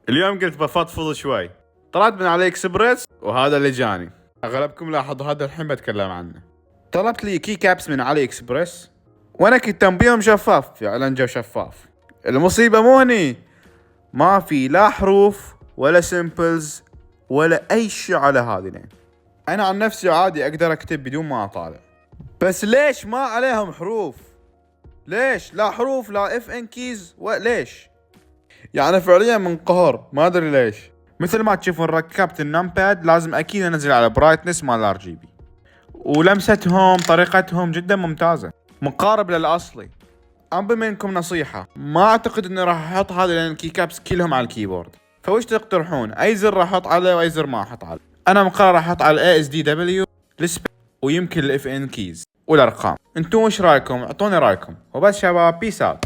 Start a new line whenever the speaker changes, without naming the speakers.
اليوم قلت بفضفض شوي. طلعت من علي اكسبرس وهذا اللي جاني. اغلبكم لاحظ هذا الحين بتكلم عنه. طلبت لي كي كابس من علي اكسبرس وانا كنت بيهم شفاف، فعلا جو شفاف. المصيبة مو هني، ما في لا حروف ولا سيمبلز ولا اي شيء على هذين. انا عن نفسي عادي اقدر اكتب بدون ما اطالع، بس ليش ما عليهم حروف؟ ليش لا حروف لا اف ان كيز ليش؟ يعني فعليا منقهر، ما ادري ليش. مثل ما تشوفون ركبت النمباد، لازم اكيد انزل على برايتنس مال ار جي بي، ولمستهم طريقتهم جدا ممتازة مقارب للاصلي. ابي منكم نصيحة، ما اعتقد اني راح احط هذه لان الكي كابس كلهم على الكيبورد، فوش تقترحون؟ اي زر راح احط عليه واي زر ما احط عليه؟ انا مقرر احط على الاي اس دي دبليو ويمكن الاف ان كيز والارقام. انتم وش رايكم؟ اعطوني رايكم. وبس شباب، بيس اوت.